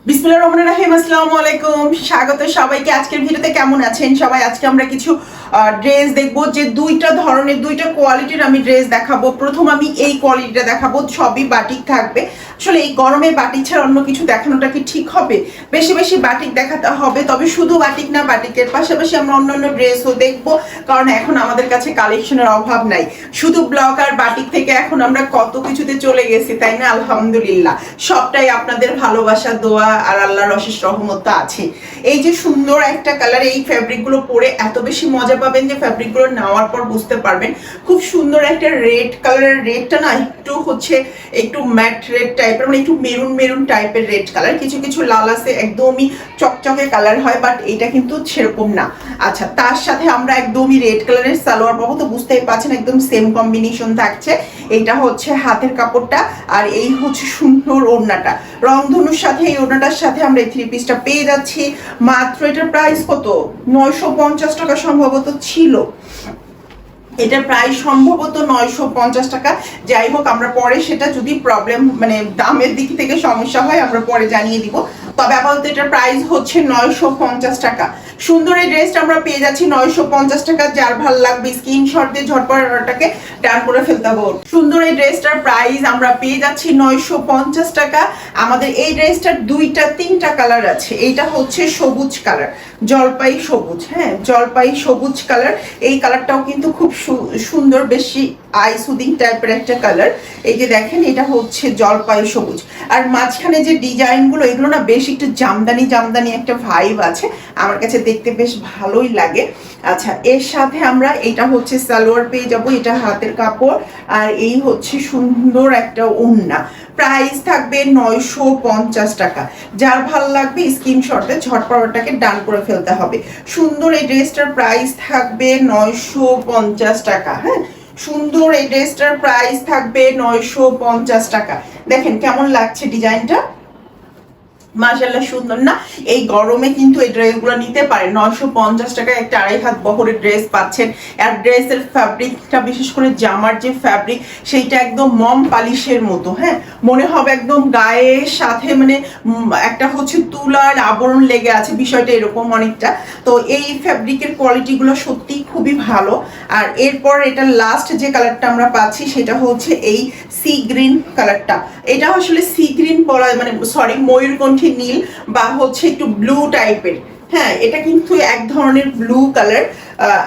বিসমিল্লাহির রহমানির রহিম। আসসালামু আলাইকুম, স্বাগত সবাইকে আজকের ভিডিওতে। কেমন আছেন সবাই? আজকে আমরা কিছু ড্রেস দেখবো, যে দুইটা ধরনের দুইটা কোয়ালিটির আমি ড্রেস দেখাবো। প্রথম আমি এই কোয়ালিটিটা দেখাবো, সবই বাটিক থাকবে। আসলে এই গরমে বাটিক ছাড়া অন্য কিছু দেখানোটা কি ঠিক হবে? বেশি বেশি বাটিক দেখাতে হবে, তবে শুধু বাটিক না, বাটিকের পাশাপাশি আমরা অন্যান্য ড্রেসও দেখবো, কারণ এখন আমাদের কাছে কালেকশনের অভাব নাই। শুধু ব্লক আর বাটিক থেকে এখন আমরা কত কিছুতে চলে গেছি, তাই না? আলহামদুলিল্লাহ, সবটাই আপনাদের ভালোবাসা, দোয়া আর আল্লাহর অশেষ রহমত আছে। এই যে সুন্দর একটা কালার, এই ফ্যাব্রিকগুলো পরে এত বেশি মজা পাবেন যে ফ্যাব্রিকগুলো নেওয়ার পর বুঝতে পারবেন। খুব সুন্দর একটা রেড কালারের, রেডটা না একটু একটু ম্যাট রেড টাইপের, মানে একটু মেরুন মেরুন টাইপের রেড কালার। কিছু কিছু লাল আছে একদমই চকচকে কালার হয়, বাট এটা কিন্তু সেরকম না। আচ্ছা, তার সাথে আমরা একদমই রেড কালারের সালোয়ার পাবো, তো বুঝতেই পারছেন একদম সেম কম্বিনেশন থাকছে। এইটা হচ্ছে হাতের কাপড়টা, আর এই হচ্ছে সুন্দর ওড়নাটা। রংধনুর সাথে এই ওড়নাটার সাথে আমরা এই থ্রি পিসটা পেয়ে যাচ্ছি মাত্র। এটার প্রাইস কত? 950 টাকা সম্ভবত ছিল। এটা প্রায় সম্ভবত 950 টাকা। যাই হোক, আমরা পরে সেটা যদি প্রবলেম মানে দামের দিক থেকে সমস্যা হয় আমরা পরে জানিয়ে দিব। তবে আপাতত এটার প্রাইস হচ্ছে 950 টাকা। সুন্দর এই ড্রেসটা আমরা পেয়ে যাচ্ছি 950 টাকা। যার ভালো লাগবে স্ক্রিনশট দিয়ে ঝটপট অর্ডারটাকে ডান করে ফেলতে হবে। সুন্দর এই ড্রেসটার প্রাইস আমরা পেয়ে যাচ্ছি 950 টাকা। আমাদের এই ড্রেসটার তিনটা কালার আছে। এইটা হচ্ছে সবুজ কালার, জলপাই সবুজ। হ্যাঁ, জলপাই সবুজ কালার। এই কালারটাও কিন্তু খুব সুন্দর, বেশি আই সুদিং টাইপের একটা কালার। এই যে দেখেন, এটা হচ্ছে জলপাই সবুজ। আর মাঝখানে যে ডিজাইনগুলো, এগুলো না বেশ একটু জামদানি জামদানি একটা ভাইব আছে, আমার কাছে দেখতে বেশ ভালোই লাগে। আচ্ছা, এর সাথে আমরা এটা হচ্ছে সালোয়ার পেয়ে যাব, এটা হাতের কাপড়, আর এই হচ্ছে সুন্দর একটা ওড়না। প্রাইস থাকবে 950 টাকা। যার ভালো লাগবে স্ক্রিনশটে ঝটপটটাকে ডান করে ফেলতে হবে। সুন্দর এই ড্রেসটার প্রাইস থাকবে 950 টাকা। হ্যাঁ, সুন্দর এই ড্রেসটার প্রাইস থাকবে 950 টাকা। দেখেন কেমন লাগছে ডিজাইনটা, মাশাআল্লাহ সুন্দর না? এই গরমে কিন্তু এই ড্রেসগুলো নিতে পারেন। 950 টাকায় একটা 2.5 হাত বহরের ড্রেস পাচ্ছেন। আর ড্রেসের ফ্যাব্রিকটা, বিশেষ করে জামার যে ফ্যাব্রিক, সেইটা একদম মম পালিশের মতো। হ্যাঁ, মনে হবে একদম গায়ের সাথে মানে একটা হচ্ছে তুলার আবরণ লেগে আছে, বিষয়টা এরকম অনেকটা। তো এই ফ্যাব্রিকের কোয়ালিটিগুলো সত্যি খুবই ভালো। আর এরপর এটা লাস্ট যে কালারটা আমরা পাচ্ছি সেটা হচ্ছে এই সি গ্রিন কালারটা। এটা আসলে সি গ্রিন বলা মানে সরি, ময়ূরকণ্ঠী নীল বা হচ্ছে একটু ব্লু টাইপের। হ্যাঁ, এটা কিন্তু এক ধরনের ব্লু কালার।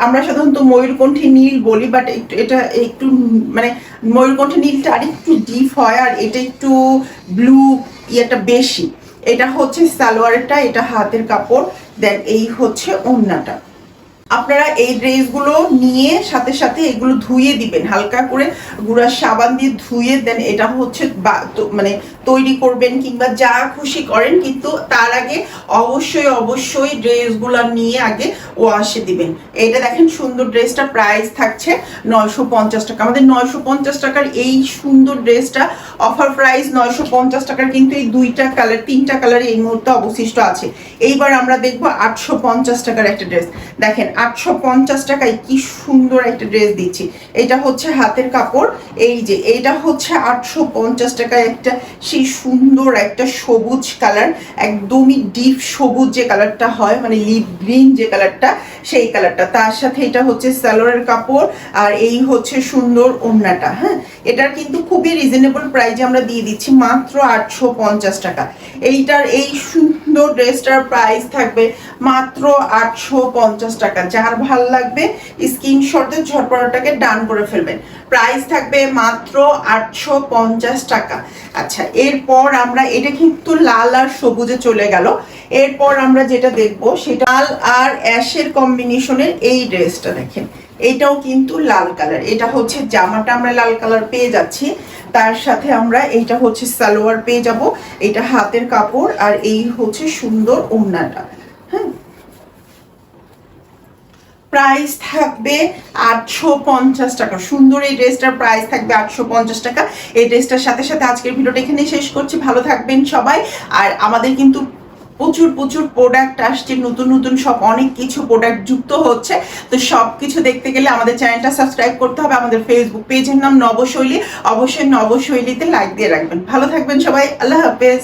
আমরা সাধারণত ময়ূরকণ্ঠী নীল বলি, বাট এটা একটু মানে ময়ূরকণ্ঠী নীলটা আর একটু ডিপ হয়, আর এটা একটু ব্লু ইয়েটা বেশি। এটা হচ্ছে সালোয়ারটা, এটা হাতের কাপড়, দেন এই হচ্ছে ওড়নাটা। আপনারা এই ড্রেসগুলো নিয়ে সাথে সাথে এগুলো ধুয়ে দিবেন, হালকা করে গুঁড়া সাবান দিয়ে ধুয়ে দেন। এটা হচ্ছে মানে তৈরি করবেন কিংবা যা খুশি করেন, কিন্তু তার আগে অবশ্যই অবশ্যই ড্রেসগুলো নিয়ে আগে ওয়াশে দিবেন। এটা দেখেন সুন্দর ড্রেসটা প্রাইস থাকছে 950 টাকা। আমাদের 950 টাকার এই সুন্দর ড্রেসটা অফার প্রাইস 950 টাকার, কিন্তু এই তিনটা কালার এই মুহূর্তে অবশিষ্ট আছে। এইবার আমরা দেখবো 850 টাকার একটা ড্রেস। দেখেন 850 টাকায় কি সুন্দর একটা ড্রেস দিচ্ছি। এটা হচ্ছে হাতের কাপড়। এই যে এটা হচ্ছে 850 টাকায় একটা সেই সুন্দর একটা সবুজ কালার, একদমই ডিপ সবুজ যে কালারটা হয়, মানে লিপ গ্রিন যে কালারটা, সেই কালারটা। তার সাথে এটা হচ্ছে সালোয়ারের কাপড়, আর এই হচ্ছে সুন্দর ওড়নাটা। হ্যাঁ, এটার কিন্তু খুবই রিজনেবল প্রাইসে আমরা দিয়ে দিচ্ছি মাত্র 850 টাকা। এইটার এই সুন্দর ড্রেসটার প্রাইস থাকবে মাত্র 850 টাকা। যার ভাল লাগবে স্ক্রিনশটে ঝটপটটাকে ডান করে ফেলবেন। প্রাইস থাকবে মাত্র 850 টাকা। আচ্ছা, এরপর আমরা, এটা কিন্তু লাল আর সবুজে চলে গেল। এরপর আমরা যেটা দেখবো সেটা লাল আর অ্যাশের কম্বিনেশনের এই ড্রেসটা। দেখেন এটাও কিন্তু লাল কালার। এটা হচ্ছে জামাটা আমরা লাল কালার পেয়ে যাচ্ছি, তার সাথে আমরা এইটা হচ্ছে সালোয়ার পেয়ে যাব, এটা হাতের কাপড়, আর এই হচ্ছে সুন্দর ওড়নাটা। হ্যাঁ, প্রাইস থাকবে 850 টাকা। সুন্দর এই ড্রেসটার প্রাইস থাকবে 850 টাকা। এই ড্রেসটার সাথে সাথে আজকের ভিডিওটা এখানে শেষ করছি। ভালো থাকবেন সবাই। আর আমাদের কিন্তু প্রচুর প্রচুর প্রোডাক্ট আসছে, নতুন নতুন সব অনেক কিছু প্রোডাক্ট যুক্ত হচ্ছে। তো সব কিছু দেখতে গেলে আমাদের চ্যানেলটা সাবস্ক্রাইব করতে হবে। আমাদের ফেসবুক পেজের নাম নবশৈলী, অবশ্যই নবশৈলীতে লাইক দিয়ে রাখবেন। ভালো থাকবেন সবাই, আল্লাহ হাফেজ।